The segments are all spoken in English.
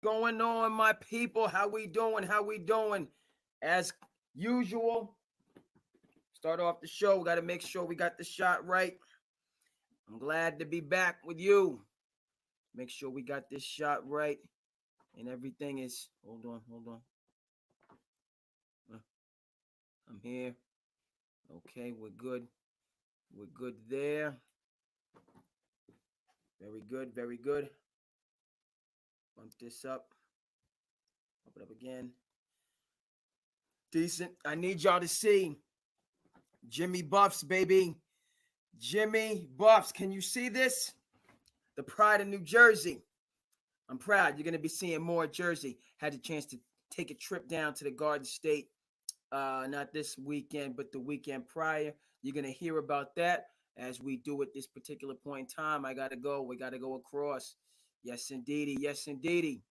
Going on, my people? How we doing? How we doing? As usual, start off the show. We got to make sure we got the shot right. I'm glad to be back with you. Make sure we got this shot right, and everything is. Hold on. Uh, I'm here. Okay, we're good. We're good there. Very good. Very good. Bump this up. Bump it up again. Decent. I need y'all to see Jimmy Buffs, baby. Jimmy Buffs. Can you see this? The pride of New Jersey. I'm proud. You're going to be seeing more Jersey. Had the chance to take a trip down to the Garden State, not this weekend, but the weekend prior. You're going to hear about that as we do at this particular point in time. I got to go. We got to go across. Yes, indeedy. Yes, indeedy.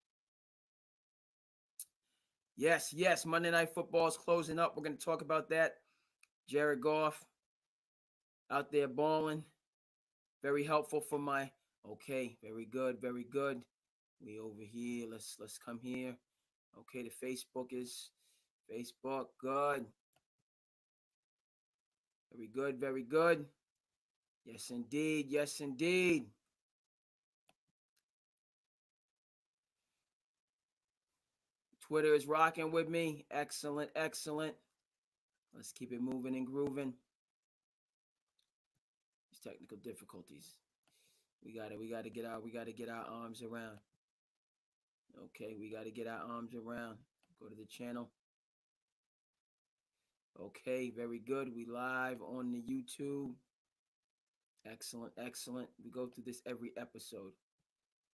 Yes. Monday Night Football is closing up. We're going to talk about that. Jared Goff out there balling. Very helpful for my. Okay, very good, very good. We over here. Let's come here. Okay, the Facebook is Facebook. Good. Very good, very good. Yes, indeed. Yes, indeed. Twitter is rocking with me. Excellent, excellent. Let's keep it moving and grooving. These technical difficulties. We gotta get our arms around. Okay, we gotta get our arms around. Go to the channel. Okay, very good. We live on the YouTube. Excellent, excellent. We go through this every episode.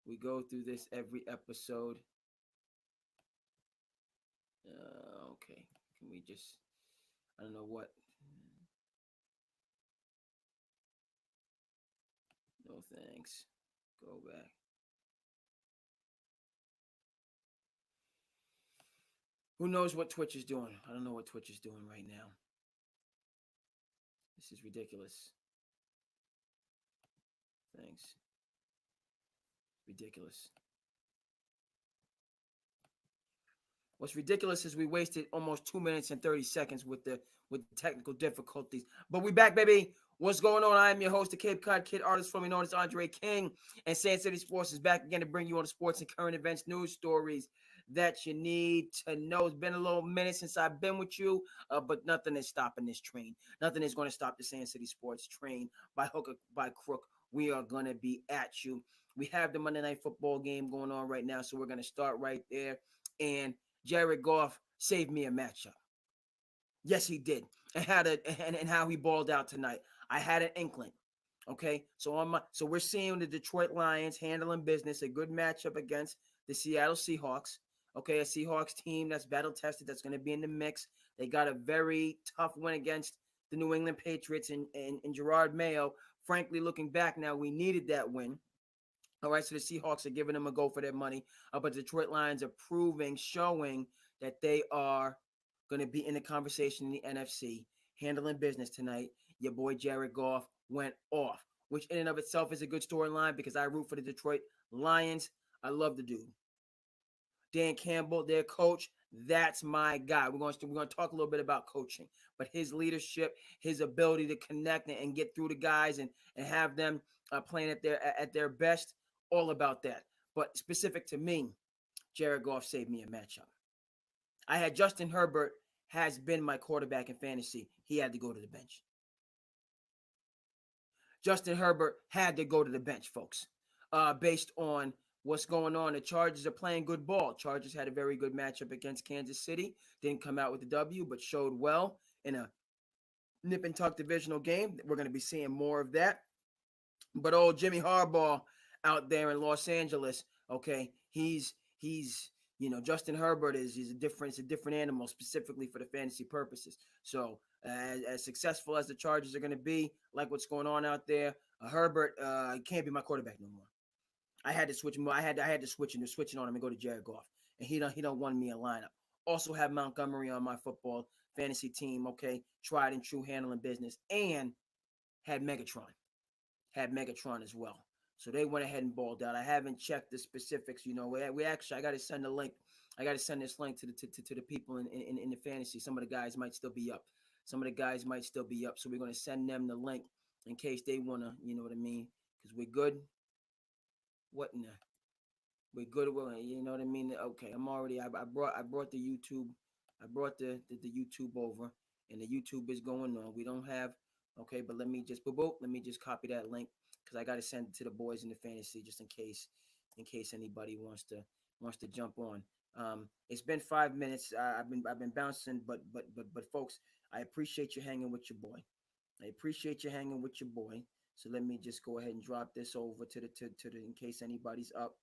We go through this every episode. Okay. Can we just, I don't know what. No thanks. Go back. Who knows what Twitch is doing? I don't know what Twitch is doing right now. This is ridiculous. Thanks. Ridiculous. What's ridiculous is we wasted almost 2 minutes and 30 seconds with the technical difficulties. But we back, baby. What's going on? I am your host, the Cape Cod Kid, artist formerly known as Andre King, and Sand City Sports is back again to bring you all the sports and current events news stories that you need to know. It's been a little minute since I've been with you, but nothing is stopping this train. Nothing is going to stop the Sand City Sports train by hook or by crook. We are going to be at you. We have the Monday Night Football game going on right now, so we're going to start right there. And Jared Goff saved me a matchup. Yes, he did. And how he balled out tonight. I had an inkling. Okay, so we're seeing the Detroit Lions handling business, a good matchup against the Seattle Seahawks. Okay, a Seahawks team that's battle tested, that's going to be in the mix. They got a very tough win against the New England Patriots and Gerard Mayo. Frankly, looking back now, we needed that win. All right, so the Seahawks are giving them a go for their money, but the Detroit Lions are showing that they are going to be in the conversation in the NFC, handling business tonight. Your boy Jared Goff went off, which in and of itself is a good storyline because I root for the Detroit Lions. I love the dude. Dan Campbell, their coach, that's my guy. We're going to talk a little bit about coaching, but his leadership, his ability to connect and get through the guys and have them playing at their best, all about that. But specific to me, Jared Goff saved me a matchup. I had Justin Herbert has been my quarterback in fantasy. He had to go to the bench. Justin Herbert had to go to the bench, folks, based on what's going on. The Chargers are playing good ball. Chargers had a very good matchup against Kansas City. Didn't come out with the W, but showed well in a nip and tuck divisional game. We're going to be seeing more of that. But old Jimmy Harbaugh out there in Los Angeles, okay, he's Justin Herbert is a different animal specifically for the fantasy purposes. So as successful as the Chargers are going to be, like what's going on out there, Herbert can't be my quarterback no more. I had to switch him. I had to switch him, switching on him and go to Jared Goff, and he don't want me a lineup. Also have Montgomery on my football fantasy team. Okay, tried and true handling business, and had Megatron as well. So they went ahead and balled out. I haven't checked the specifics. We actually, I got to send a link. I got to send this link to the people in the fantasy. Some of the guys might still be up. So we're going to send them the link in case they want to, you know what I mean? Because we're good. What in the? We're good. You know what I mean? Okay, I brought the YouTube. I brought the YouTube over, and the YouTube is going on. We don't have, okay, but let me just let me just copy that link because I got to send it to the boys in the fantasy just in case anybody wants to jump on. It's been 5 minutes. I've been bouncing, but folks, I appreciate you hanging with your boy. I appreciate you hanging with your boy. So let me just go ahead and drop this over to the in case anybody's up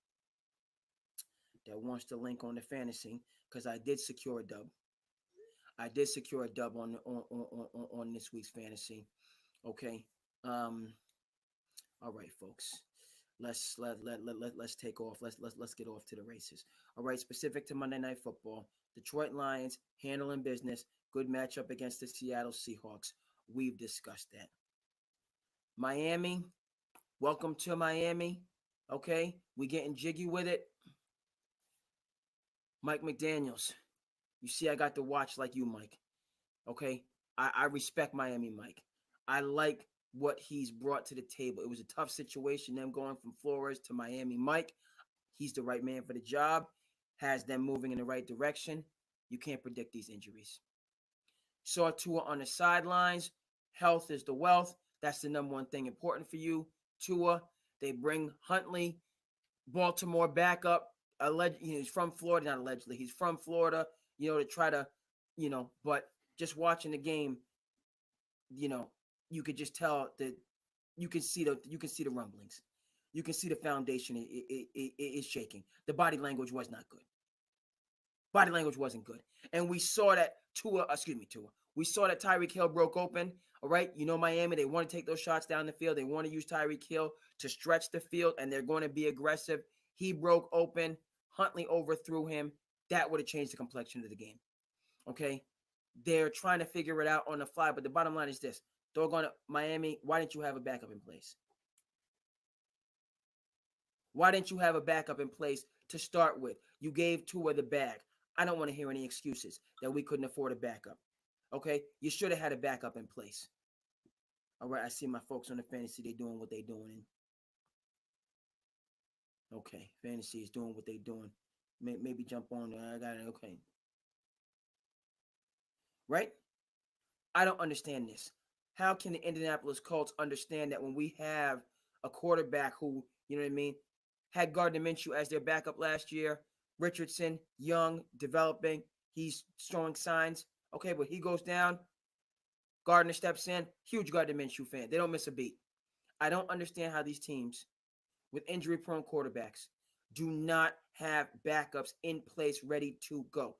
that wants to link on the fantasy because I did secure a dub. I did secure a dub on this week's fantasy. Okay. Um. All right, folks. Let's take off. Let's get off to the races. All right. Specific to Monday Night Football, Detroit Lions handling business. Good matchup against the Seattle Seahawks. We've discussed that. Miami. Welcome to Miami. Okay. We getting jiggy with it. Mike McDaniels. You see, I got to watch like you, Mike. Okay. I respect Miami Mike. I like what he's brought to the table. It was a tough situation, them going from Flores to Miami Mike. He's the right man for the job, has them moving in the right direction. You can't predict these injuries. Saw Tua on the sidelines. Health is the wealth. That's the number one thing important for you. Tua, they bring Huntley, Baltimore backup. He's from Florida, not allegedly. He's from Florida, to try to, but just watching the game, you could just tell that you can see the rumblings. You can see the foundation is shaking. The body language was not good. Body language wasn't good. And we saw that Tua. We saw that Tyreek Hill broke open. All right. Miami, they want to take those shots down the field. They want to use Tyreek Hill to stretch the field, and they're going to be aggressive. He broke open. Huntley overthrew him. That would have changed the complexion of the game. Okay. They're trying to figure it out on the fly, but the bottom line is this. Doggone it, Miami, why didn't you have a backup in place? Why didn't you have a backup in place to start with? You gave Tua the bag. I don't want to hear any excuses that we couldn't afford a backup. Okay? You should have had a backup in place. All right, I see my folks on the fantasy. They're doing what they're doing. Okay, fantasy is doing what they're doing. Maybe jump on. I got it. Okay. Right? I don't understand this. How can the Indianapolis Colts understand that when we have a quarterback who, you know what I mean, had Gardner Minshew as their backup last year, Richardson, young, developing, he's showing signs. Okay, but he goes down, Gardner steps in, huge Gardner Minshew fan. They don't miss a beat. I don't understand how these teams with injury-prone quarterbacks do not have backups in place ready to go.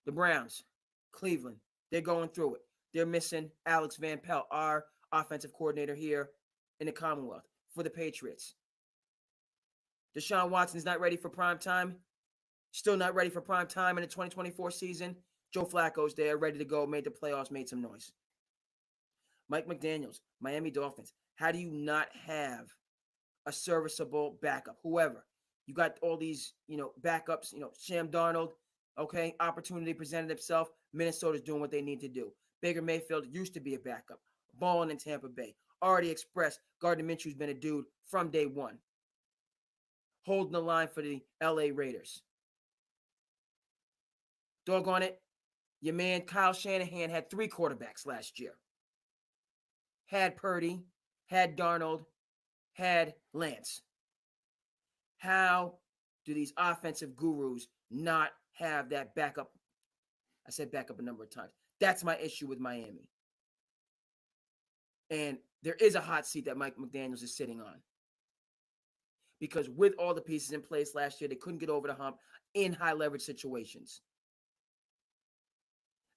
The Browns, Cleveland, they're going through it. They're missing Alex Van Pelt, our offensive coordinator here in the Commonwealth for the Patriots. Deshaun Watson's not ready for prime time. Still not ready for prime time in the 2024 season. Joe Flacco's there, ready to go, made the playoffs, made some noise. Mike McDaniels, Miami Dolphins. How do you not have a serviceable backup? Whoever. You got all these, backups, Sam Darnold, okay, opportunity presented itself. Minnesota's doing what they need to do. Baker Mayfield used to be a backup, balling in Tampa Bay. Already expressed, Gardner Minshew's been a dude from day one, holding the line for the LA Raiders. Doggone it, your man Kyle Shanahan had 3 quarterbacks last year. Had Purdy, had Darnold, had Lance. How do these offensive gurus not have that backup? I said backup a number of times. That's my issue with Miami. And there is a hot seat that Mike McDaniels is sitting on. Because with all the pieces in place last year, they couldn't get over the hump in high leverage situations.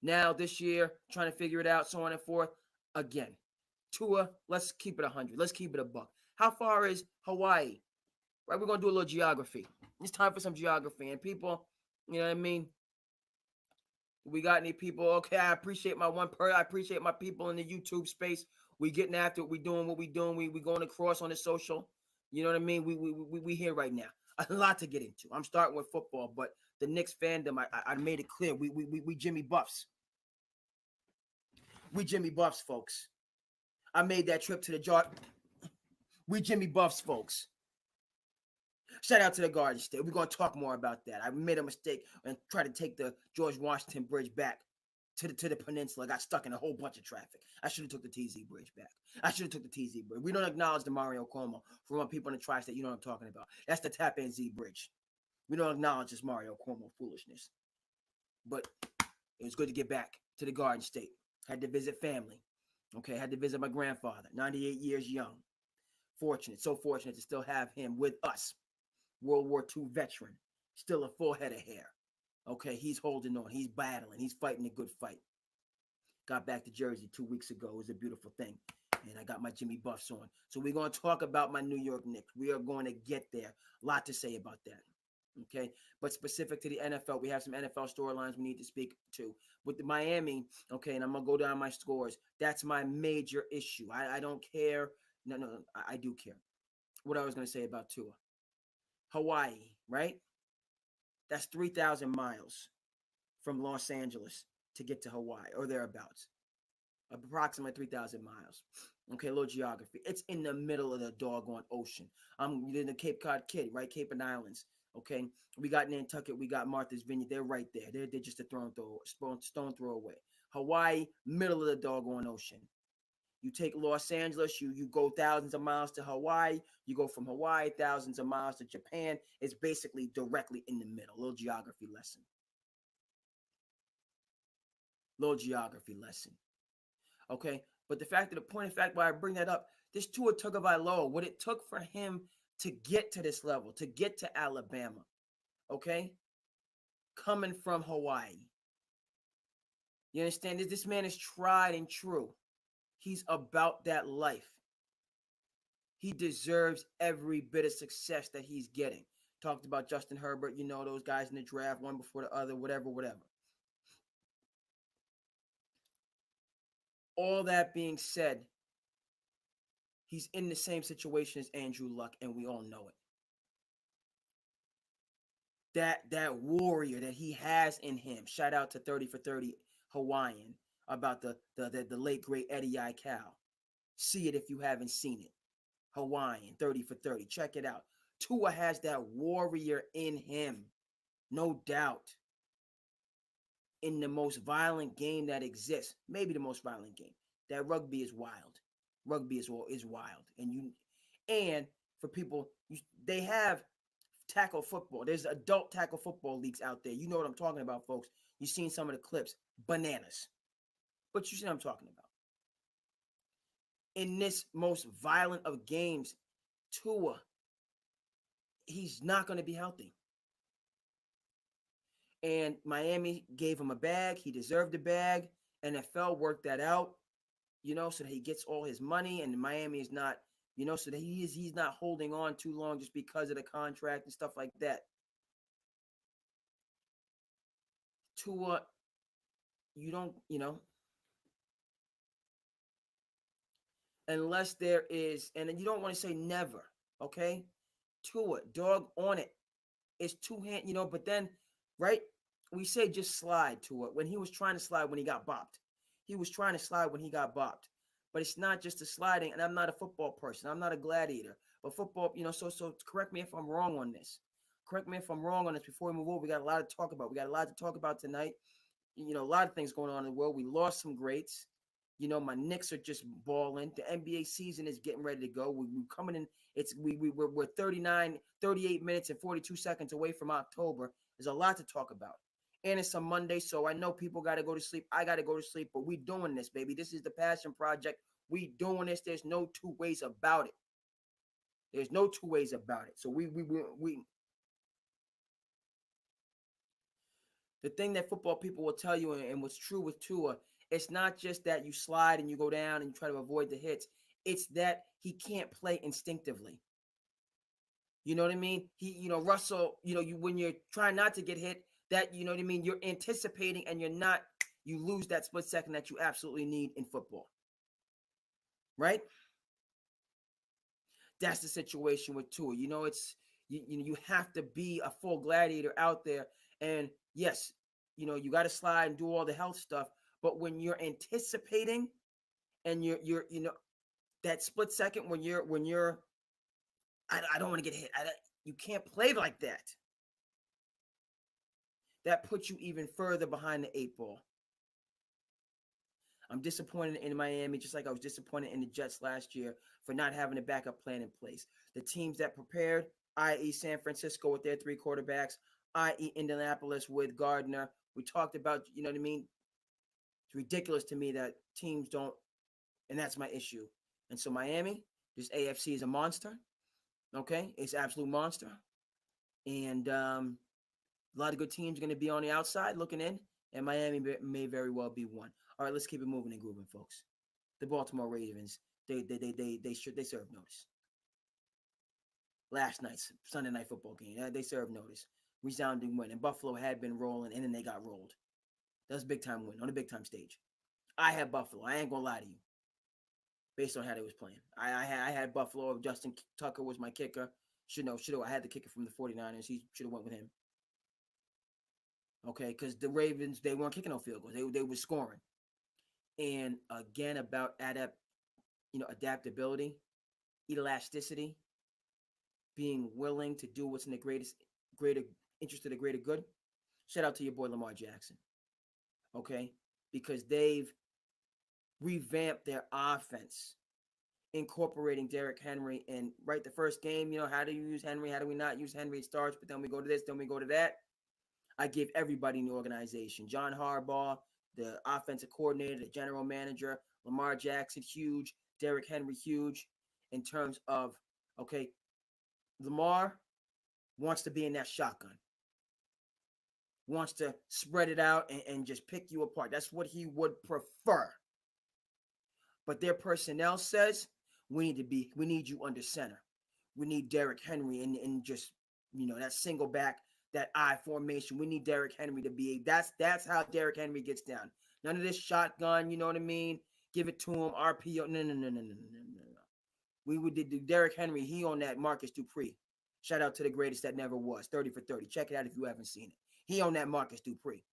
Now this year, trying to figure it out, so on and forth. Again, Tua, let's keep it 100. Let's keep it a buck. How far is Hawaii? Right, we're going to do a little geography. It's time for some geography. And people, you know what I mean? We got any people? Okay, I appreciate I appreciate my people in the YouTube space. We getting after it. We doing what we doing. We going across on the social. You know what I mean? We here right now. A lot to get into. I'm starting with football, but the Knicks fandom, I made it clear. We Jimmy Buffs. We Jimmy Buffs, folks. I made that trip to the jar. We Jimmy Buffs, folks. Shout out to the Garden State. We're gonna talk more about that. I made a mistake and tried to take the George Washington Bridge back to the peninsula. I got stuck in a whole bunch of traffic. I should have took the TZ Bridge back. I should have took the TZ Bridge. We don't acknowledge the Mario Cuomo. For my people in the tri-state, you know what I'm talking about. That's the Tappan Z Bridge. We don't acknowledge this Mario Cuomo foolishness. But it was good to get back to the Garden State. Had to visit family. Okay, had to visit my grandfather, 98 years young. Fortunate, so fortunate to still have him with us. World War II veteran, still a full head of hair. Okay, he's holding on. He's battling. He's fighting a good fight. Got back to Jersey 2 weeks ago. It was a beautiful thing. And I got my Jimmy Buffs on. So we're going to talk about my New York Knicks. We are going to get there. A lot to say about that. Okay, but specific to the NFL, we have some NFL storylines we need to speak to. With the Miami, okay, and I'm going to go down my scores. That's my major issue. I don't care. No, I do care. What I was going to say about Tua. Hawaii, right? That's 3,000 miles from Los Angeles to get to Hawaii or thereabouts. Approximately 3,000 miles. Okay, a little geography. It's in the middle of the doggone ocean. I'm in the Cape Cod Kid, right? Cape and Islands. Okay, we got Nantucket, we got Martha's Vineyard. They're right there. They're just a stone throw away. Hawaii, middle of the doggone ocean. You take Los Angeles, you go thousands of miles to Hawaii. You go from Hawaii, thousands of miles to Japan. It's basically directly in the middle. Little geography lesson. Okay, but the point of fact why I bring that up, this Tua Tagovailoa, what it took for him to get to this level, to get to Alabama, okay, coming from Hawaii. You understand? This man is tried and true. He's about that life. He deserves every bit of success that he's getting. Talked about Justin Herbert, those guys in the draft, one before the other, whatever. All that being said, he's in the same situation as Andrew Luck, and we all know it. That warrior that he has in him. Shout out to 30 for 30 Hawaiian about the late great Eddie I. Cal. See it if you haven't seen it. Hawaiian 30 for 30. Check it out. Tua has that warrior in him, no doubt. In the most violent game that exists, maybe the most violent game. That rugby is wild. Rugby is wild, and for people, they have tackle football. There's adult tackle football leagues out there. You know what I'm talking about, folks. You've seen some of the clips, bananas. But you see what I'm talking about. In this most violent of games, Tua, he's not going to be healthy. And Miami gave him a bag. He deserved a bag. NFL worked that out, so that he gets all his money. And Miami is not, so that he's not holding on too long just because of the contract and stuff like that. Tua, you don't, unless there is, and you don't want to say never, okay? Tua, dog on it. It's two-hand, but then, right? We say just slide to it. When he was trying to slide when he got bopped. He was trying to slide when he got bopped. But it's not just the sliding, and I'm not a football person. I'm not a gladiator. But football, so correct me if I'm wrong on this. Correct me if I'm wrong on this before we move on. We got a lot to talk about. We got a lot to talk about tonight. A lot of things going on in the world. We lost some greats. My Knicks are just balling. The NBA season is getting ready to go. We're coming in. We're 38 minutes and 42 seconds away from October. There's a lot to talk about. And it's a Monday, so I know people got to go to sleep. I got to go to sleep, but we doing this, baby. This is the passion project. We doing this. There's no two ways about it. There's no two ways about it. So we the thing that football people will tell you, and what's true with Tua, it's not just that you slide and you go down and you try to avoid the hits. It's that he can't play instinctively. You know what I mean? Russell, when you're trying not to get hit, that, you know what I mean? You're anticipating and you lose that split second that you absolutely need in football. Right? That's the situation with Tua. You have to be a full gladiator out there. And yes, you got to slide and do all the health stuff. But when you're anticipating and you're that split second when you're I don't want to get hit. You can't play like that. That puts you even further behind the eight ball. I'm disappointed in Miami, just like I was disappointed in the Jets last year for not having a backup plan in place. The teams that prepared, i.e., San Francisco with their three quarterbacks, i.e., Indianapolis with Gardner. We talked about, what I mean? It's ridiculous to me that teams don't, and that's my issue. And so Miami, this AFC is a monster. Okay, it's an absolute monster, and a lot of good teams are going to be on the outside looking in, and Miami may very well be one. All right, let's keep it moving and grooving, folks. The Baltimore Ravens, they serve notice. Last night's Sunday night football game, they served notice. Resounding win, and Buffalo had been rolling, and then they got rolled. That was a big time win on a big time stage. I had Buffalo. I ain't gonna lie to you. Based on how they was playing, I had Buffalo. Justin Tucker was my kicker. Should have. I had the kicker from the 49ers. He should have went with him. Okay, because the Ravens, they weren't kicking no field goals. They were scoring. And again, about adaptability, elasticity, being willing to do what's in the greater interest of the greater good. Shout out to your boy Lamar Jackson. Okay, because they've revamped their offense, incorporating Derrick Henry. And right, the first game, how do you use Henry? How do we not use Henry? It starts, but then we go to this, then we go to that. I give everybody in the organization, John Harbaugh, the offensive coordinator, the general manager, Lamar Jackson, huge, Derrick Henry, huge, in terms of, okay, Lamar wants to be in that shotgun, wants to spread it out and just pick you apart. That's what he would prefer. But their personnel says we need you under center. We need Derrick Henry and just, that single back, that I formation. We need Derrick Henry to be. That's how Derrick Henry gets down. None of this shotgun, you know what I mean? Give it to him, RPO. No. We would do Derrick Henry. He on that Marcus Dupree. Shout out to the greatest that never was. 30 for 30. Check it out if you haven't seen it. He on that Marcus Dupree.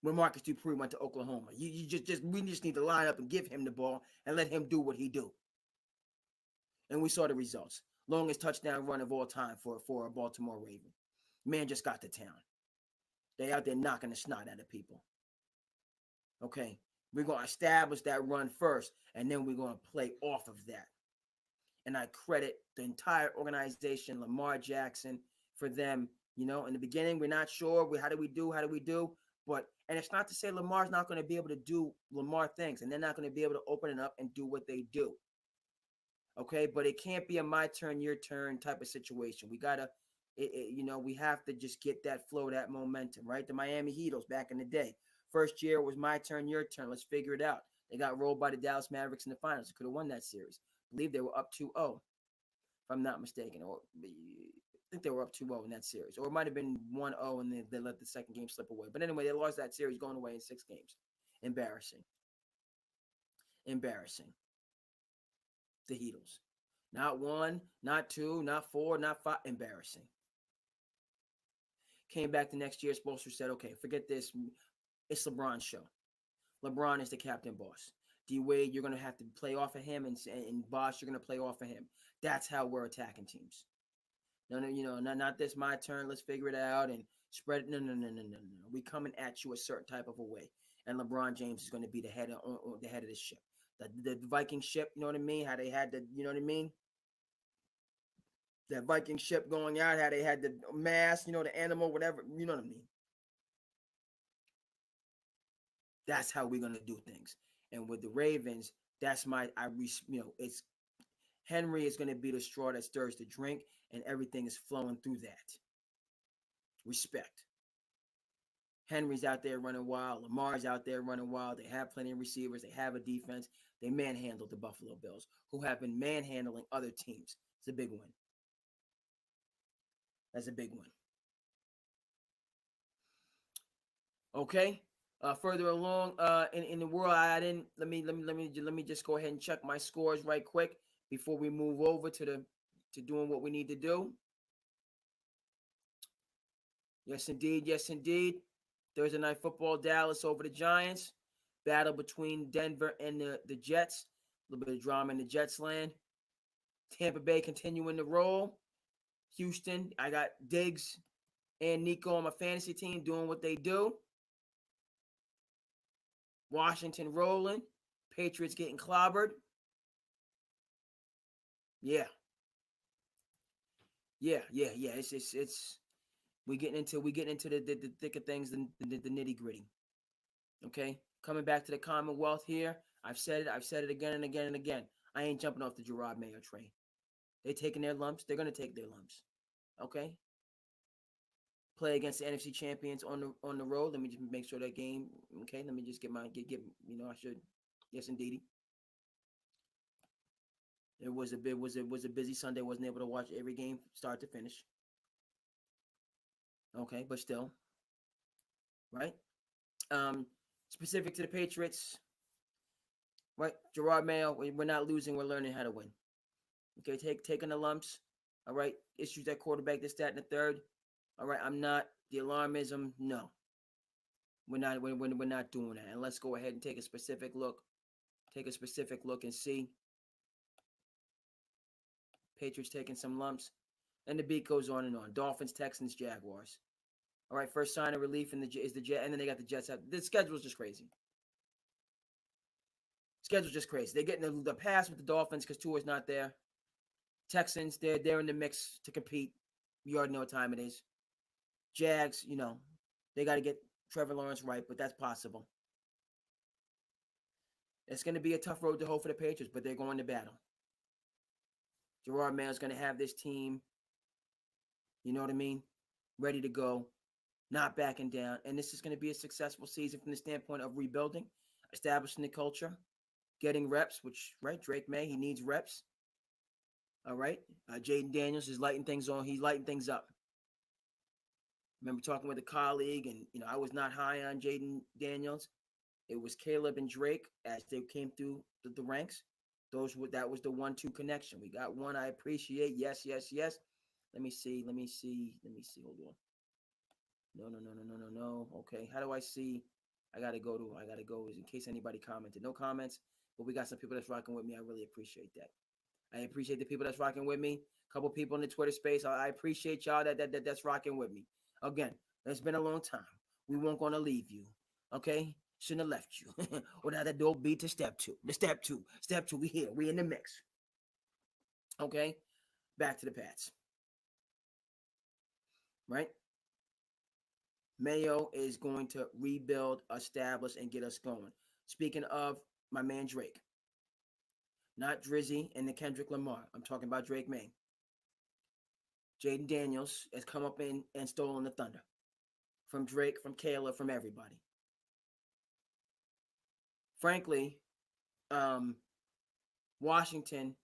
When Marcus Dupree went to Oklahoma, we just need to line up and give him the ball and let him do what he do. And we saw the results. Longest touchdown run of all time for a Baltimore Raven. Man just got to town. They out there knocking the snot out of people. Okay, we're going to establish that run first, and then we're going to play off of that. And I credit the entire organization, Lamar Jackson, for them. In the beginning, we're not sure. How do we do? And it's not to say Lamar's not going to be able to do Lamar things, and they're not going to be able to open it up and do what they do. Okay, but it can't be a my turn, your turn type of situation. We gotta, we have to just get that flow, that momentum, right? The Miami Heatles back in the day. First year was my turn, your turn. Let's figure it out. They got rolled by the Dallas Mavericks in the finals. They could have won that series. I believe they were up 2-0, if I'm not mistaken. Or I think they were up 2-0 in that series. Or it might have been 1-0 and they let the second game slip away. But anyway, they lost that series going away in 6 games. Embarrassing. The Heatles. Not 1, not 2, not 4, not 5. Embarrassing. Came back the next year. Spoelstra said, okay, forget this. It's LeBron's show. LeBron is the captain boss. D-Wade, you're going to have to play off of him, and Bosh, you're going to play off of him. That's how we're attacking teams. No, not this, my turn. Let's figure it out and spread it. No. We coming at you a certain type of a way. And LeBron James is going to be the head of this ship. The Viking ship, you know what I mean? How they had the, you know what I mean? That Viking ship going out, how they had the mast, the animal, whatever, you know what I mean? That's how we're going to do things. And with the Ravens, it's Henry is going to be the straw that stirs the drink, and everything is flowing through that. Respect. Henry's out there running wild. Lamar's out there running wild. They have plenty of receivers. They have a defense. They manhandled the Buffalo Bills, who have been manhandling other teams. It's a big win. That's a big win. Okay? Further along in the world, I didn't let me just go ahead and check my scores right quick before we move over to doing what we need to do. Yes, indeed. Yes, indeed. Thursday night football, Dallas over the Giants. Battle between Denver and the Jets. A little bit of drama in the Jets land. Tampa Bay continuing to roll. Houston, I got Diggs and Nico on my fantasy team doing what they do. Washington rolling. Patriots getting clobbered. Yeah, yeah. It's we getting into the thick of things, the nitty gritty. Okay, coming back to the Commonwealth here. I've said it again and again and again. I ain't jumping off the Gerard Mayo train. They taking their lumps. They're gonna take their lumps. Okay. Play against the NFC champions on the road. Let me just make sure that game. Okay. Let me just get. I should. Yes, indeedy. It was a busy Sunday. Wasn't able to watch every game start to finish. Okay, but still, right? Um, Specific to the Patriots, right? Gerard Mayo. We're not losing. We're learning how to win. Okay, taking the lumps. All right, issues at quarterback, this, that, and the third. All right, I'm not the alarmism. No, we're not doing that. And let's go ahead and take a specific look. Take a specific look and see Patriots taking some lumps. And the beat goes on and on. Dolphins, Texans, Jaguars. All right, first sign of relief is the Jet, and then they got the Jets. The schedule's just crazy. Schedule's just crazy. They're getting the pass with the Dolphins because Tua's not there. Texans, they're in the mix to compete. You already know what time it is. Jags, they got to get Trevor Lawrence right, but that's possible. It's going to be a tough road to hoe for the Patriots, but they're going to battle. Gerard Mayo's going to have this team, you know what I mean, ready to go, not backing down. And this is going to be a successful season from the standpoint of rebuilding, establishing the culture, getting reps, which, right, Drake May, he needs reps. All right. Jaden Daniels is lighting things on. He's lighting things up. Remember talking with a colleague, and I was not high on Jaden Daniels. It was Caleb and Drake as they came through the ranks. That was the 1-2 connection. We got one I appreciate. Yes, yes, yes. Let me see. Hold on. No. Okay. How do I see? I gotta go. In case anybody commented. No comments, but we got some people that's rocking with me. I really appreciate that. I appreciate the people that's rocking with me. A couple people in the Twitter space. I appreciate y'all that's rocking with me. Again, it's been a long time. We weren't gonna leave you. Okay? Shouldn't have left you. Without that door beat to step two. Step two. We here. We in the mix. Okay? Back to the Pats. Right? Mayo is going to rebuild, establish, and get us going. Speaking of my man Drake. Not Drizzy and the Kendrick Lamar. I'm talking about Drake May. Jaden Daniels has come up in and stolen the thunder from Drake, from Kayla, from everybody. Frankly, Washington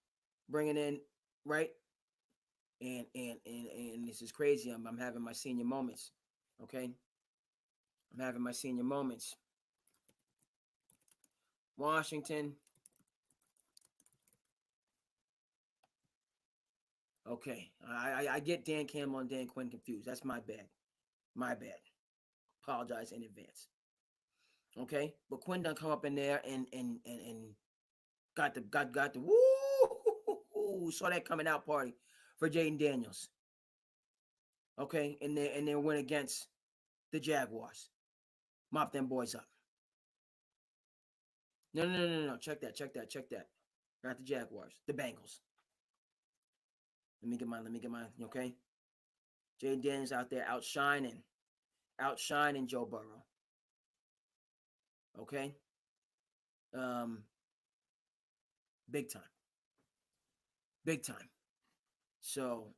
bringing in, right, and this is crazy. I'm having my senior moments. Okay, I'm having my senior moments. Washington. Okay, I get Dan Campbell and Dan Quinn confused. That's my bad. My bad. Apologize in advance. Okay, but Quinn done come up in there and got the woo, saw that coming out party for Jaden Daniels. Okay, and then went against the Jaguars. Mop them boys up. No. Check that. Not the Jaguars, the Bengals. Let me get mine. Okay, Jaden Daniels out there outshining Joe Burrow. Okay, big time. So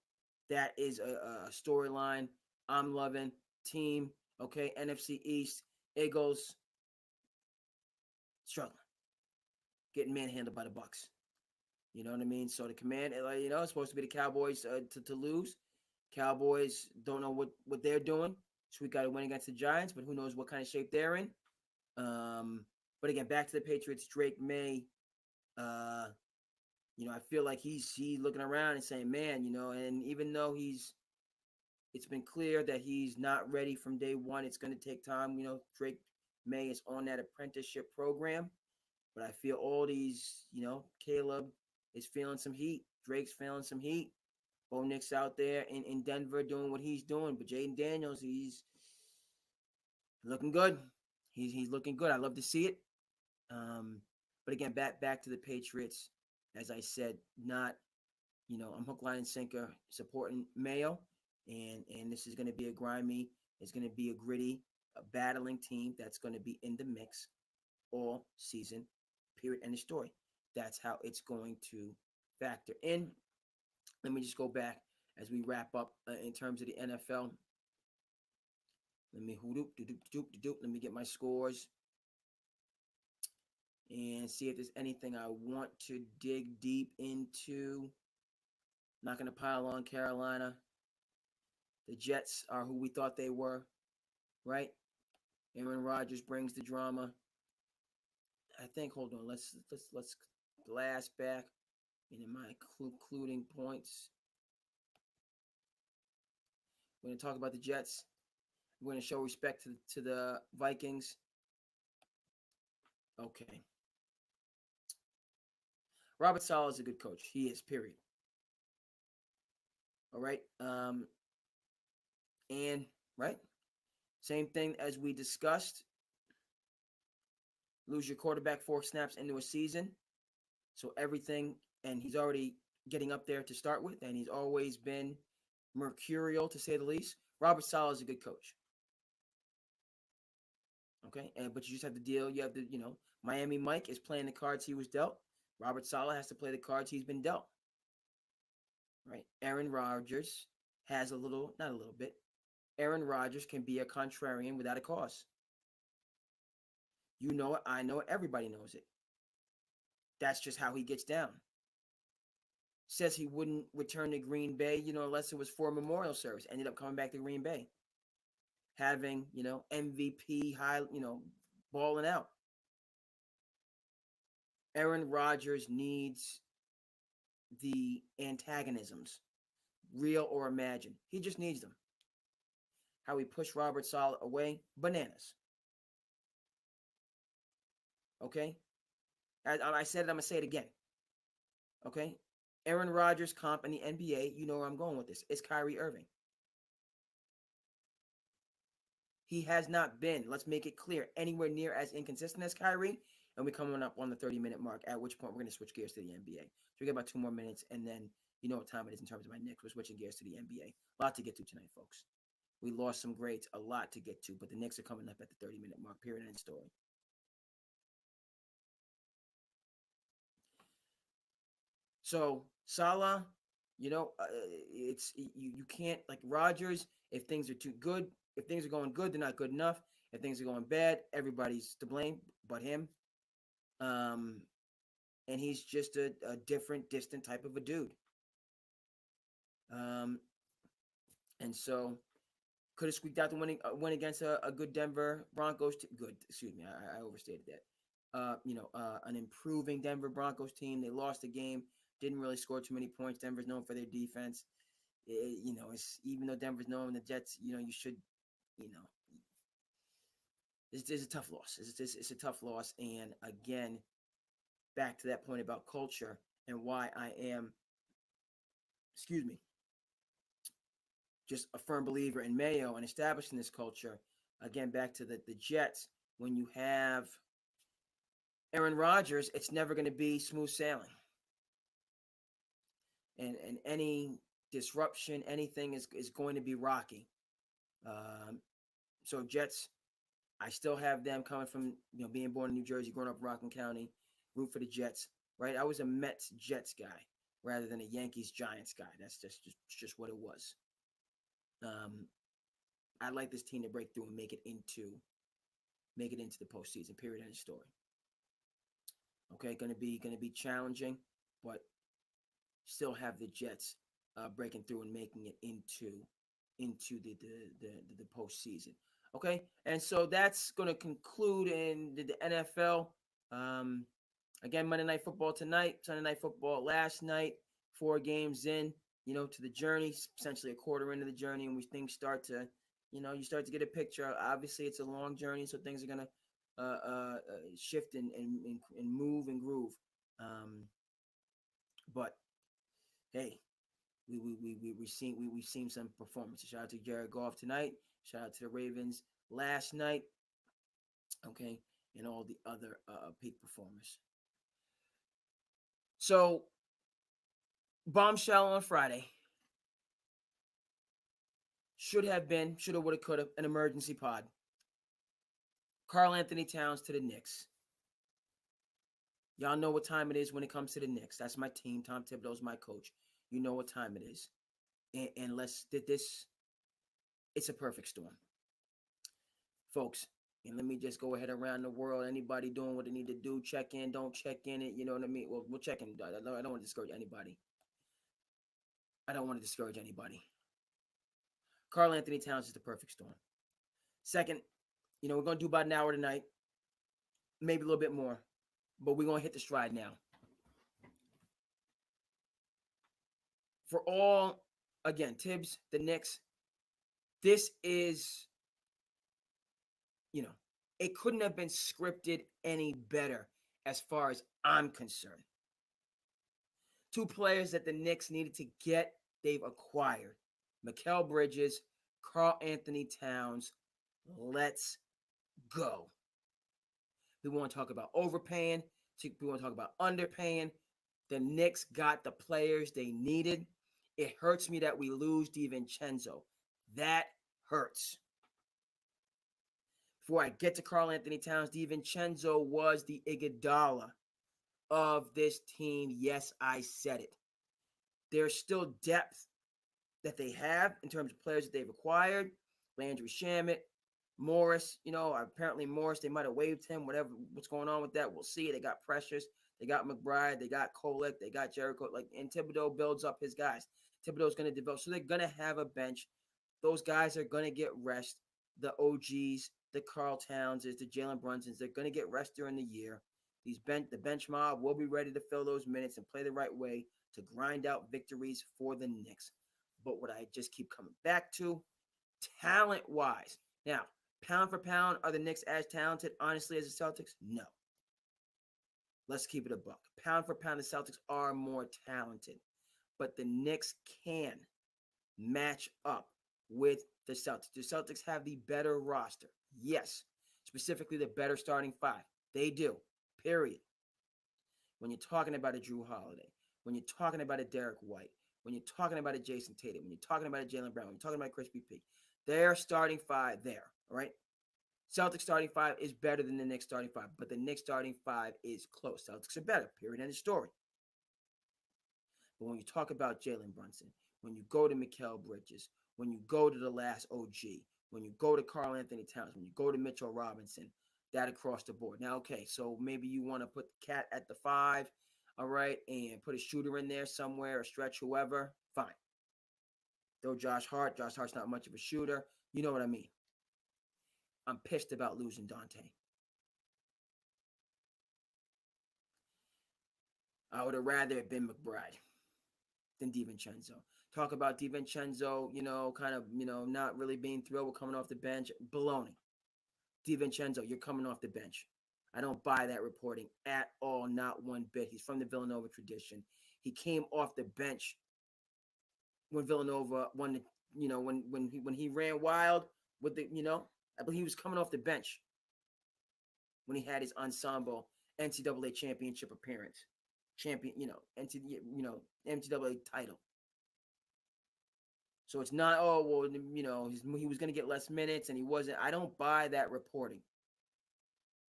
that is a storyline I'm loving. Team, okay, NFC East, Eagles struggling, getting manhandled by the Bucks. You know what I mean? So the command, it's supposed to be the Cowboys to lose. Cowboys don't know what they're doing. So we got to win against the Giants, but who knows what kind of shape they're in. But again, back to the Patriots. Drake May. Uh, I feel like he's looking around and saying, man, and even though it's been clear that he's not ready from day one. It's going to take time. Drake May is on that apprenticeship program, but I feel all these, Caleb is feeling some heat. Drake's feeling some heat. Bo Nick's out there in Denver doing what he's doing, but Jaden Daniels, he's looking good. He's looking good. I love to see it. But again, back to the Patriots. As I said, not I'm hook, line, and sinker supporting Mayo, and this is going to be a grimy, it's going to be a gritty, a battling team that's going to be in the mix all season. Period. End of story. That's how it's going to factor in. Let me just go back as we wrap up in terms of the NFL. Let me get my scores and see if there's anything I want to dig deep into. Not going to pile on Carolina. The Jets are who we thought they were, right? Aaron Rodgers brings the drama. I think. Hold on. Let's glass back into my concluding points. We're going to talk about the Jets. We're going to show respect to the Vikings. Okay. Robert Saleh is a good coach. He is. Period. All right. And right. Same thing as we discussed. Lose your quarterback 4 snaps into a season. So everything, and he's already getting up there to start with, and he's always been mercurial, to say the least. Robert Saleh is a good coach. Okay, but you just have to deal. You have to, Miami Mike is playing the cards he was dealt. Robert Saleh has to play the cards he's been dealt. Right? Aaron Rodgers has not a little bit. Aaron Rodgers can be a contrarian without a cause. You know it, I know it, everybody knows it. That's just how he gets down. Says he wouldn't return to Green Bay, unless it was for a memorial service. Ended up coming back to Green Bay. Having, MVP high, balling out. Aaron Rodgers needs the antagonisms, real or imagined. He just needs them. How he pushed Robert Saleh away, bananas. Okay? As I said it, I'm going to say it again. Okay? Aaron Rodgers comp in the NBA, you know where I'm going with this. It's Kyrie Irving. He has not been, let's make it clear, anywhere near as inconsistent as Kyrie. And we're coming up on the 30-minute mark, at which point we're going to switch gears to the NBA. So we got about 2 more minutes, and then you know what time it is in terms of my Knicks. We're switching gears to the NBA. A lot to get to tonight, folks. We lost some greats, a lot to get to, but the Knicks are coming up at the 30-minute mark, period, end story. So Salah, it's you can't, like Rodgers. If things are too good, if things are going good, they're not good enough. If things are going bad, everybody's to blame but him. And he's just a different, distant type of a dude. And so could have squeaked out the win against a good Denver Broncos. Good, excuse me, I overstated that. An improving Denver Broncos team. They lost the game. Didn't really score too many points. Denver's known for their defense. It's, even though Denver's known the Jets, you should, it's a tough loss. It's a tough loss. And again, back to that point about culture and why I am, just a firm believer in Mayo and establishing this culture. Again, back to the Jets. When you have Aaron Rodgers, it's never going to be smooth sailing. And any disruption, anything is going to be rocky. So Jets, I still have them coming from being born in New Jersey, growing up in Rockland County, root for the Jets. Right, I was a Mets Jets guy rather than a Yankees Giants guy. That's just what it was. I'd like this team to break through and make it into the postseason. Period. End of story. Okay, gonna be challenging, but still have the Jets breaking through and making it into the postseason. Okay, and so that's going to conclude in the NFL. Um, Again, Monday Night Football tonight, Sunday Night Football last night. 4 games in, to the journey, essentially a quarter into the journey, and we things start to, you start to get a picture. Obviously, it's a long journey, so things are gonna shift and move and groove. Um, but hey, we've seen some performances. Shout out to Jared Goff tonight. Shout out to the Ravens last night. Okay, and all the other peak performers. So bombshell on Friday should have, would have, could have, an emergency pod. Karl Anthony Towns to the Knicks. Y'all know what time it is when it comes to the Knicks. That's my team. Tom Thibodeau's my coach. You know what time it is. And let's did this. It's a perfect storm, folks. And let me just go ahead around the world. Anybody doing what they need to do, check in, don't check in it. You know what I mean? Well, we'll check in. I don't want to discourage anybody. I don't want to discourage anybody. Karl Anthony Towns is the perfect storm. Second, we're going to do about an hour tonight, maybe a little bit more, but we're going to hit the stride now. For all, again, Tibbs, the Knicks, this is, it couldn't have been scripted any better as far as I'm concerned. 2 players that the Knicks needed to get, they've acquired. Mikal Bridges, Karl Anthony Towns. Let's go. We want to talk about overpaying. We want to talk about underpaying. The Knicks got the players they needed. It hurts me that we lose DiVincenzo. That hurts. Before I get to Karl Anthony Towns, DiVincenzo was the Iguodala of this team. Yes, I said it. There's still depth that they have in terms of players that they've acquired. Landry Shamet, Morris, apparently Morris, they might have waived him, what's going on with that, we'll see. They got Precious, they got McBride, they got Kolek, they got Jericho, and Thibodeau builds up his guys. Thibodeau's going to develop, so they're going to have a bench. Those guys are going to get rest. The OGs, the Karl Townses, the Jalen Brunsons, they're going to get rest during the year. The bench mob will be ready to fill those minutes and play the right way to grind out victories for the Knicks. But what I just keep coming back to, talent-wise. Now, pound for pound, are the Knicks as talented, honestly, as the Celtics? No. Let's keep it a buck. Pound for pound, the Celtics are more talented. But the Knicks can match up with the Celtics. The Celtics have the better roster. Yes. Specifically, the better starting 5. They do. Period. When you're talking about a Drew Holiday, when you're talking about a Derek White, when you're talking about a Jason Tatum, when you're talking about a Jaylen Brown, when you're talking about Chris P. Their starting 5 there, all right? Celtics starting 5 is better than the Knicks starting 5, but the Knicks starting 5 is close. Celtics are better, period, end of story. But when you talk about Jalen Brunson, when you go to Mikal Bridges, when you go to the last OG, when you go to Karl Anthony Towns, when you go to Mitchell Robinson, that across the board. Now, okay, so maybe you want to put the cat at the 5, all right, and put a shooter in there somewhere, or stretch whoever, fine. Throw Josh Hart. Josh Hart's not much of a shooter. You know what I mean. I'm pissed about losing Dante. I would have rather have been McBride than DiVincenzo. Talk about DiVincenzo, kind of, not really being thrilled with coming off the bench. Baloney. DiVincenzo, you're coming off the bench. I don't buy that reporting at all, not one bit. He's from the Villanova tradition. He came off the bench when Villanova won the, when he ran wild with the, I believe he was coming off the bench when he had his ensemble NCAA championship appearance. NCAA title. So it's not, he was going to get less minutes and he wasn't. I don't buy that reporting.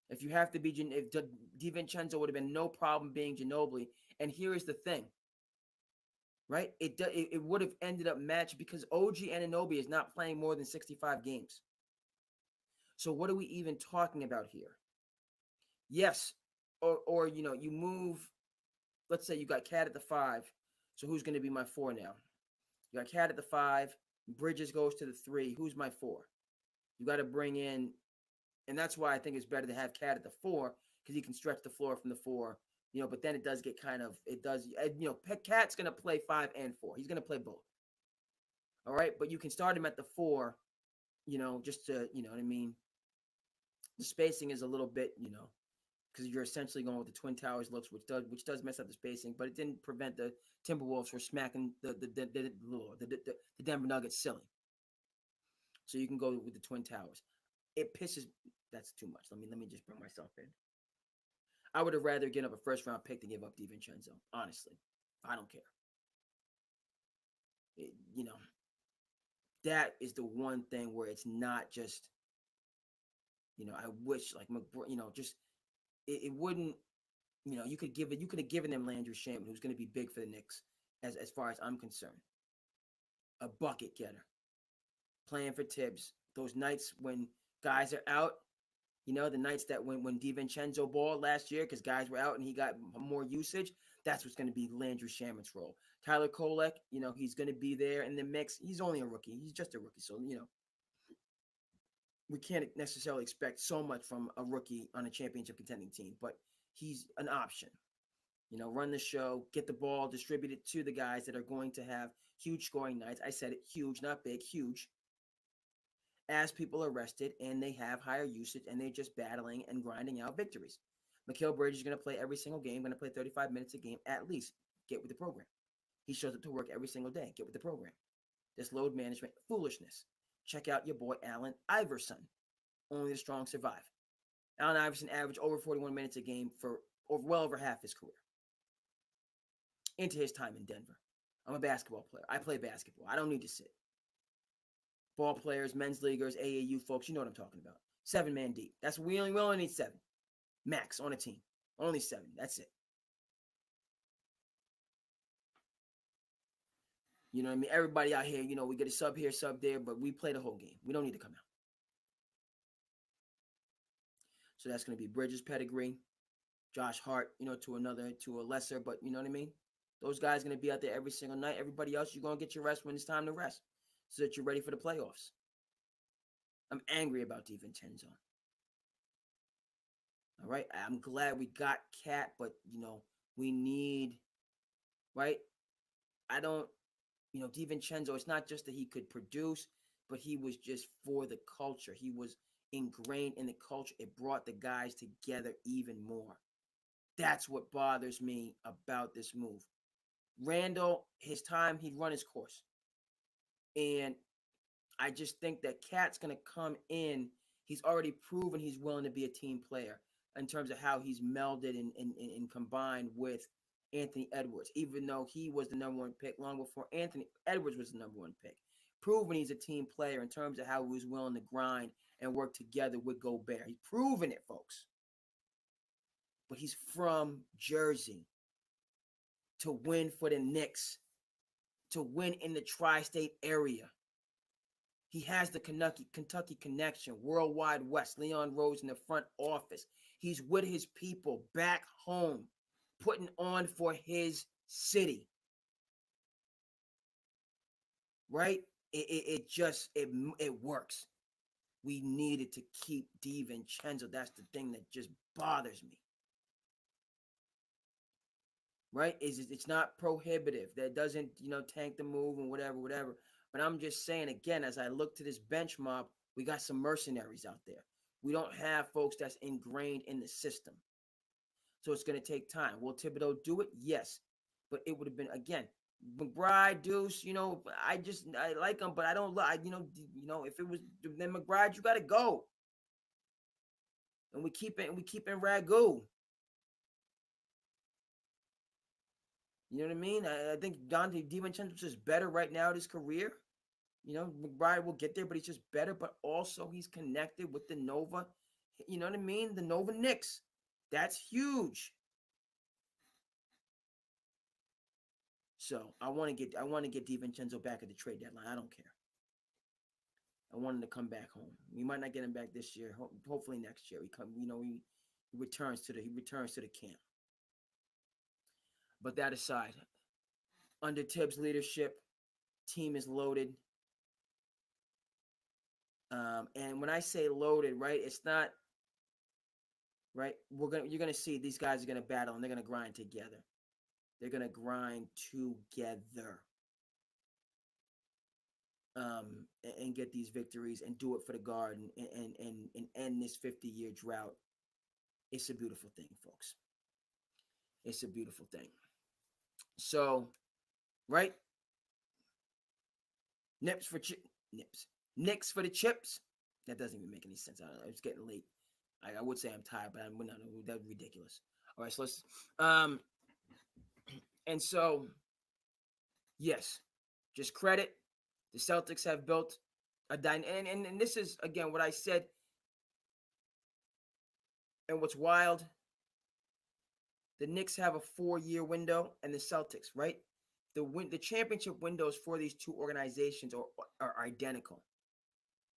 If you have to be, if DiVincenzo would have been no problem being Ginobili. And here is the thing, right? It would have ended up matched because OG Anunoby is not playing more than 65 games. So what are we even talking about here? Yes, or you move. Let's say you got Cat at the 5. So who's going to be my 4 now? You got Cat at the 5. Bridges goes to the 3. Who's my 4? You got to bring in, and that's why I think it's better to have Cat at the 4 because he can stretch the floor from the 4. But then it does get kind of it does. Cat's gonna play 5 and 4. He's gonna play both. All right, but you can start him at the 4. Just to what I mean. The spacing is a little bit, because you're essentially going with the Twin Towers looks, which does mess up the spacing, but it didn't prevent the Timberwolves from smacking the Denver Nuggets silly. So you can go with the Twin Towers. It pisses. That's too much. Let me just bring myself in. I would have rather given up a first round pick than give up DiVincenzo. Honestly, I don't care. It, that is the one thing where it's not just. I wish like just it wouldn't. You could have given them Landry Shamet, who's going to be big for the Knicks, as far as I'm concerned. A bucket getter, playing for Tibbs. Those nights when guys are out, the nights that when DiVincenzo balled last year because guys were out and he got more usage, that's what's going to be Landry Shamet's role. Tyler Kolek, he's going to be there in the mix. He's only a rookie. He's just a rookie. So, we can't necessarily expect so much from a rookie on a championship contending team, but he's an option. Run the show, get the ball, distribute it to the guys that are going to have huge scoring nights. I said it, huge, not big, huge. As people are rested and they have higher usage and they're just battling and grinding out victories. Mikal Bridges is going to play every single game, going to play 35 minutes a game at least. Get with the program. He shows up to work every single day. Get with the program. This load management foolishness. Check out your boy Allen Iverson. Only the strong survive. Allen Iverson averaged over 41 minutes a game for well over half his career. Into his time in Denver. I'm a basketball player. I play basketball. I don't need to sit. Ball players, men's leaguers, AAU folks, you know what I'm talking about. 7-man deep. That's we only need 7. Max on a team. Only 7. That's it. You know what I mean? Everybody out here, we get a sub here, sub there, but we play the whole game. We don't need to come out. So that's going to be Bridges pedigree, Josh Hart, to a lesser, but you know what I mean? Those guys going to be out there every single night. Everybody else, you're going to get your rest when it's time to rest so that you're ready for the playoffs. I'm angry about DiVincenzo. All right? I'm glad we got Cat, but, we need, right? I don't, DiVincenzo, it's not just that he could produce, but he was just for the culture. He was ingrained in the culture. It brought the guys together even more. That's what bothers me about this move. Randall, his time, he'd run his course. And I just think that Cat's going to come in. He's already proven he's willing to be a team player in terms of how he's melded and combined with Anthony Edwards, even though he was the number 1 pick long before Anthony Edwards was the number 1 pick. Proven he's a team player in terms of how he was willing to grind and work together with Gobert. He's proven it, folks. But he's from Jersey. To win for the Knicks, to win in the tri-state area. He has the Kentucky connection, Worldwide West, Leon Rose in the front office. He's with his people back home, putting on for his city. Right? It works. We needed to keep DiVincenzo. That's the thing that just bothers me. Right? It's not prohibitive. That doesn't, tank the move and whatever. But I'm just saying, again, as I look to this bench mob, we got some mercenaries out there. We don't have folks that's ingrained in the system. So it's going to take time. Will Thibodeau do it? Yes. But it would have been, again, McBride, Deuce, I like him, but I don't like, if it was then McBride, you got to go. And we keep in Ragu. You know what I mean? I think Dante DiVincenzo is better right now in his career. McBride will get there, but he's just better. But also he's connected with the Nova. You know what I mean? The Nova Knicks. That's huge. So I want to get DiVincenzo back at the trade deadline. I don't care. I want him to come back home. We might not get him back this year. Hopefully next year he returns to the camp. But that aside, under Tibbs' leadership, team is loaded. And when I say loaded, right, it's not right. You're gonna see these guys are gonna battle and they're gonna grind together. They're gonna grind together. And get these victories and do it for the guard and end this 50-year drought. It's a beautiful thing, folks. It's a beautiful thing. So, right? Nips for nips. Nicks for the chips. That doesn't even make any sense. I don't know. It's getting late. I would say I'm tired, but I'm not. That's ridiculous. All right, so let's. And so, yes, just credit. The Celtics have built a and this is again what I said. And what's wild, the Knicks have a 4-year window, and the Celtics, right? The championship windows for these two organizations are identical.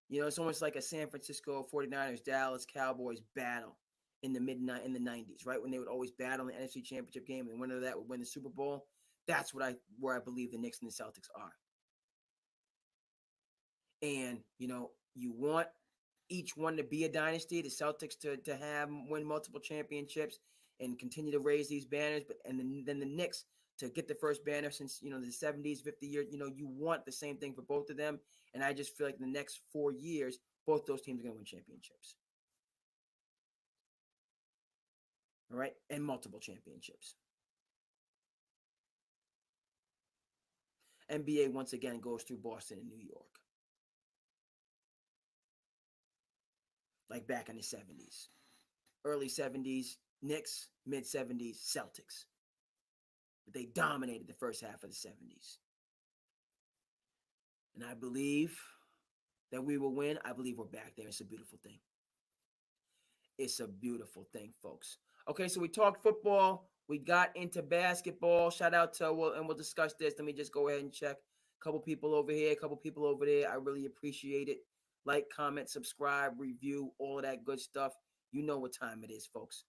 You know, it's almost like a San Francisco 49ers, Dallas Cowboys battle in the in the 90s, right? When they would always battle in the NFC Championship game, and the winner of that would win the Super Bowl. That's where I believe the Knicks and the Celtics are. And, you know, you want each one to be a dynasty, the Celtics to have win multiple championships and continue to raise these banners, but and then the Knicks to get the first banner since, you know, the 70s, 50 years. You know, you want the same thing for both of them. And I just feel like in the next 4 years, both those teams are going to win championships. All right? And multiple championships. NBA once again goes through Boston and New York. Like back in the 70s. Early 70s, Knicks, mid 70s, Celtics. But they dominated the first half of the 70s. And I believe that we will win. I believe we're back there. It's a beautiful thing. It's a beautiful thing, folks. Okay, so we talked football. We got into basketball. Shout out to, and we'll discuss this. Let me just go ahead and check. A couple people over here, a couple people over there. I really appreciate it. Like, comment, subscribe, review, all of that good stuff. You know what time it is, folks.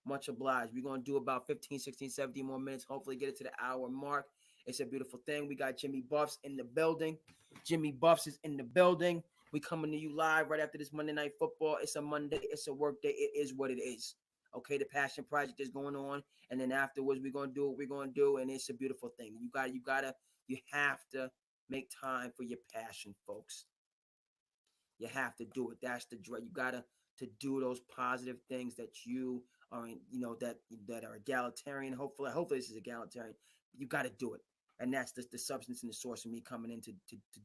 Much obliged. We're going to do about 15, 16, 17 more minutes. Hopefully get it to the hour mark. It's a beautiful thing. We got Jimmy Buffs in the building. Jimmy Buffs is in the building. We coming to you live right after this Monday Night Football. It's a Monday. It's a work day. It is what it is. Okay, the Passion Project is going on. And then afterwards, we're going to do what we're going to do. And it's a beautiful thing. You have to make time for your passion, folks. You have to do it. That's the dread. You got to do those positive things that you are, that are egalitarian. Hopefully this is egalitarian. You got to do it. And that's the substance and the source of me coming in to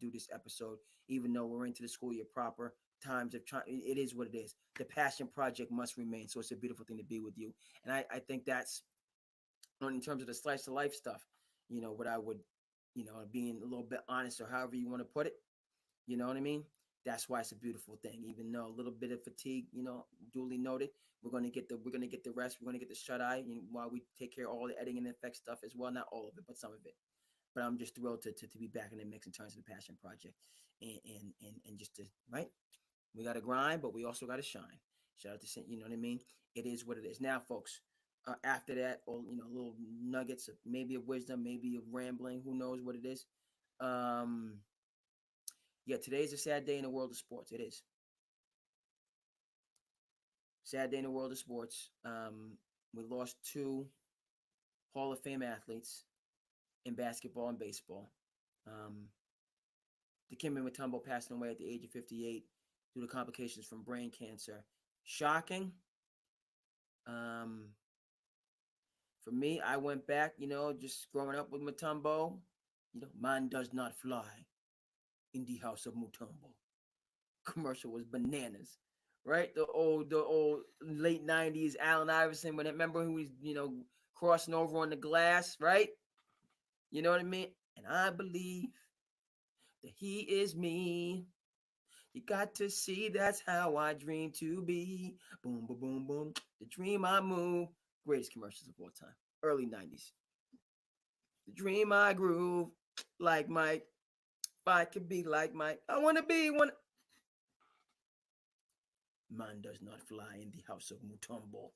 do this episode, even though we're into the school year proper. Times of trying, it is what it is. The Passion Project must remain. So it's a beautiful thing to be with you. And I think that's, in terms of the slice of life stuff, what I would, being a little bit honest or however you want to put it, you know what I mean? That's why it's a beautiful thing. Even though a little bit of fatigue, duly noted, we're gonna get the rest. We're gonna get the shut eye, while we take care of all the editing and effect stuff as well. Not all of it, but some of it. But I'm just thrilled to be back in the mix in terms of the Passion Project, and just to right. We got to grind, but we also got to shine. Shout out to you know what I mean. It is what it is. Now, folks. After that, little nuggets of maybe of wisdom, maybe of rambling. Who knows what it is? Yeah, today's a sad day in the world of sports. It is. Sad day in the world of sports. We lost 2 Hall of Fame athletes in basketball and baseball. Dikembe Mutombo passing away at the age of 58 due to complications from brain cancer. Shocking. For me, I went back, just growing up with Mutombo. Man does not fly in the house of Mutombo. Commercial was bananas, right? The old late 90s Allen Iverson, remember who was, crossing over on the glass, right? You know what I mean? And I believe that he is me. You got to see, that's how I dream to be. Boom, boom, boom, boom. The dream I move. Greatest commercials of all time. Early 90s. The dream I groove. Like Mike. If I could be like Mike, I want to be one. Man does not fly in the house of Mutombo.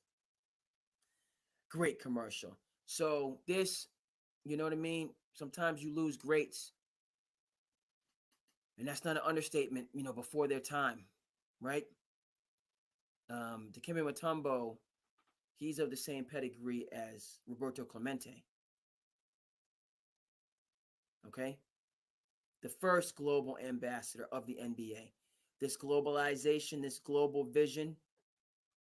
Great commercial. So this, you know what I mean? Sometimes you lose greats. And that's not an understatement, before their time, right? Dikembe Mutombo, he's of the same pedigree as Roberto Clemente. Okay? The first global ambassador of the NBA. This globalization, this global vision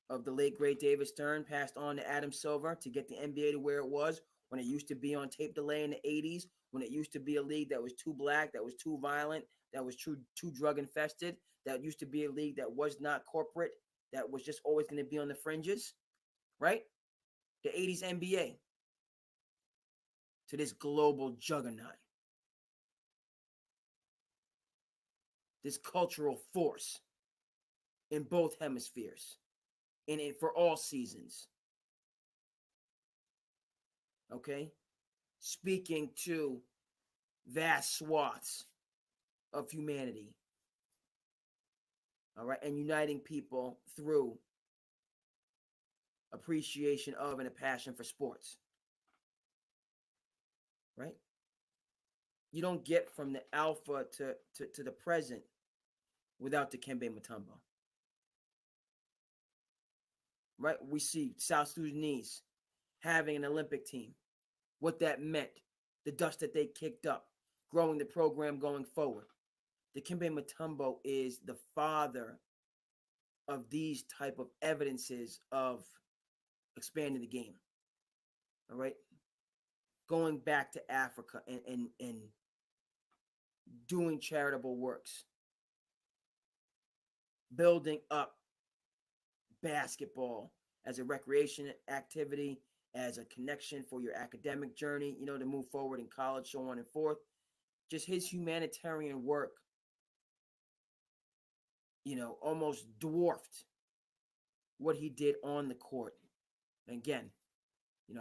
of the late great David Stern passed on to Adam Silver to get the NBA to where it was when it used to be on tape delay in the 80s, when it used to be a league that was too black, that was too violent, that was too drug infested, that used to be a league that was not corporate, that was just always going to be on the fringes, right? The 80s NBA to this global juggernaut, this cultural force in both hemispheres and for all seasons. Okay? Speaking to vast swaths of humanity. All right? And uniting people through appreciation of and a passion for sports. Right? You don't get from the alpha to the present without Dikembe Mutombo. Right? We see South Sudanese having an Olympic team, what that meant, the dust that they kicked up, growing the program going forward. Dikembe Mutombo is the father of these type of evidences of expanding the game. All right? Going back to Africa and doing charitable works, building up basketball as a recreation activity, as a connection for your academic journey, to move forward in college, so on and forth. Just his humanitarian work, almost dwarfed what he did on the court. And again,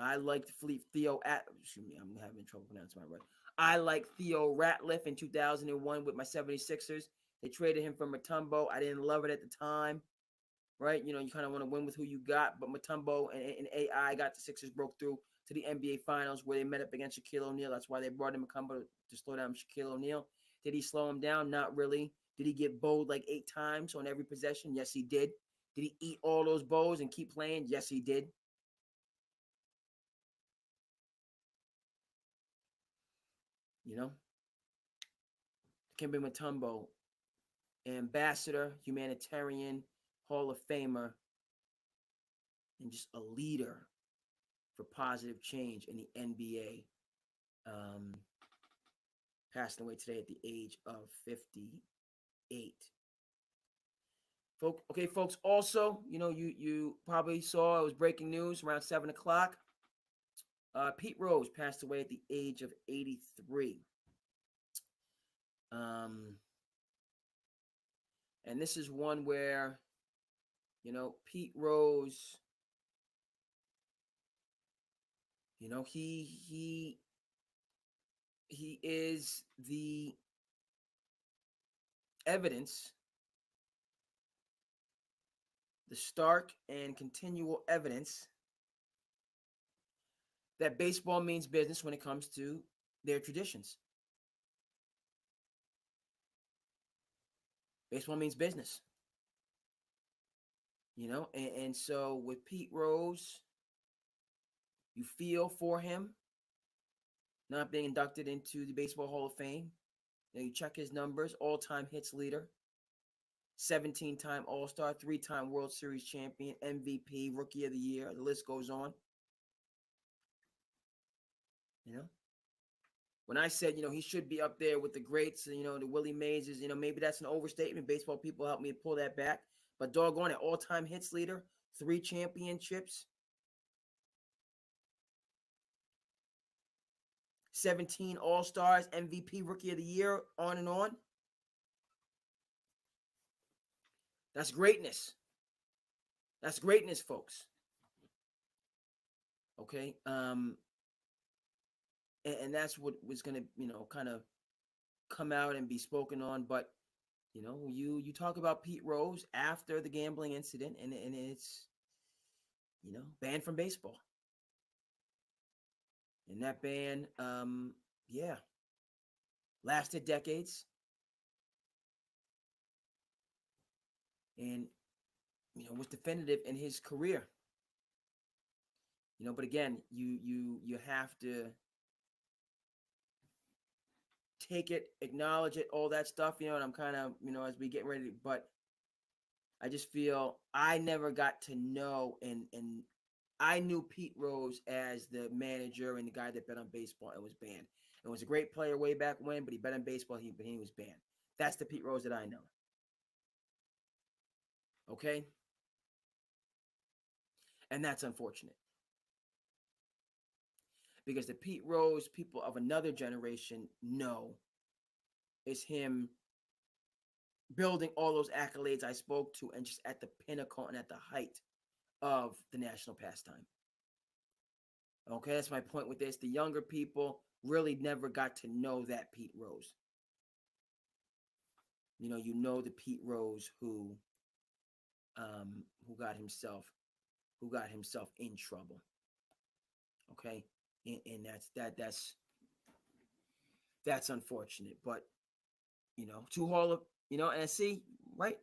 I liked Theo. Excuse me, I'm having trouble pronouncing my word. I like Theo Ratliff in 2001 with my 76ers. They traded him for Mutombo. I didn't love it at the time, right? You kind of want to win with who you got. But Mutombo and AI got the Sixers, broke through to the NBA Finals where they met up against Shaquille O'Neal. That's why they brought in Mutombo to slow down Shaquille O'Neal. Did he slow him down? Not really. Did he get bowled like 8 times on every possession? Yes, he did. Did he eat all those bowls and keep playing? Yes, he did. Dikembe Mutombo, ambassador, humanitarian, Hall of Famer, and just a leader for positive change in the NBA. Passing away today at the age of 58. Okay, folks. Also, you probably saw it was breaking news around 7 o'clock. Pete Rose passed away at the age of 83. And this is one where, Pete Rose, he is the evidence, the stark and continual evidence that baseball means business when it comes to their traditions. Baseball means business. And so with Pete Rose, you feel for him not being inducted into the Baseball Hall of Fame. You check his numbers, all-time hits leader, 17-time All-Star, 3-time World Series champion, MVP, Rookie of the Year. The list goes on. When I said, he should be up there with the greats, the Willie Mazes, maybe that's an overstatement. Baseball people help me pull that back. But doggone it, all-time hits leader, 3 championships, 17 All-Stars, MVP, Rookie of the Year, on and on. That's greatness. That's greatness, folks. Okay? And that's what was going to, kind of come out and be spoken on. But, you talk about Pete Rose after the gambling incident, and it's, banned from baseball. And that ban, lasted decades. and was definitive in his career. But again, you have to take it, acknowledge it, all that stuff. And I'm kind of as we get ready, but I just feel I never got to know, and I knew Pete Rose as the manager and the guy that bet on baseball and was banned. And was a great player way back when, but he bet on baseball, but he was banned. That's the Pete Rose that I know. Okay? And that's unfortunate. Because the Pete Rose people of another generation know is him building all those accolades I spoke to and just at the pinnacle and at the height of the national pastime. Okay, that's my point with this. The younger people really never got to know that Pete Rose. The Pete Rose who got himself in trouble. Okay, and that's unfortunate. But two Hall of and see right.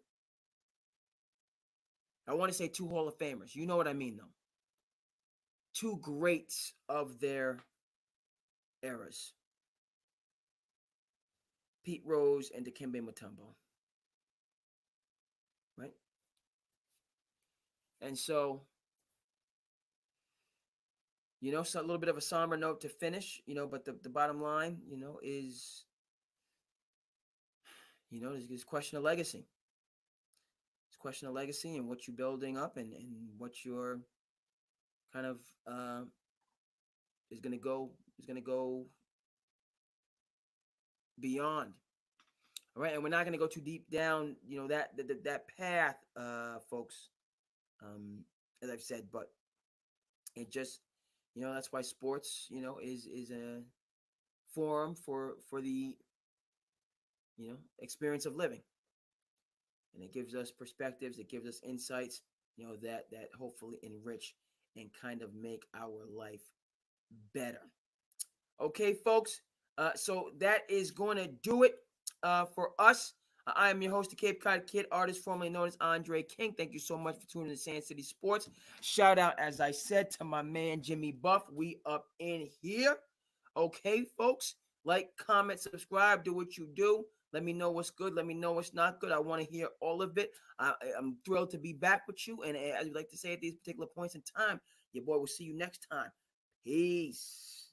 I want to say two Hall of Famers. You know what I mean, though. Two greats of their eras. Pete Rose and Dikembe Mutombo. Right? And so, so a little bit of a somber note to finish, but the bottom line, is, this question of legacy. It's a question of legacy and what you're building up and what you're kind of is going to go beyond. All right, and we're not going to go too deep down, that path, folks. As I've said, but it just, that's why sports, is a forum for the, experience of living, and it gives us perspectives, it gives us insights, that hopefully enrich and kind of make our life better. Okay, folks. So that is going to do it for us. I am your host, the Cape Cod Kid, artist formerly known as Andre King. Thank you so much for tuning in to Sand City Sports. Shout out, as I said, to my man Jimmy Buff. We up in here. Okay, folks. Like, comment, subscribe, do what you do. Let me know what's good. Let me know what's not good. I want to hear all of it. I'm thrilled to be back with you. And as we like to say at these particular points in time, your boy will see you next time. Peace.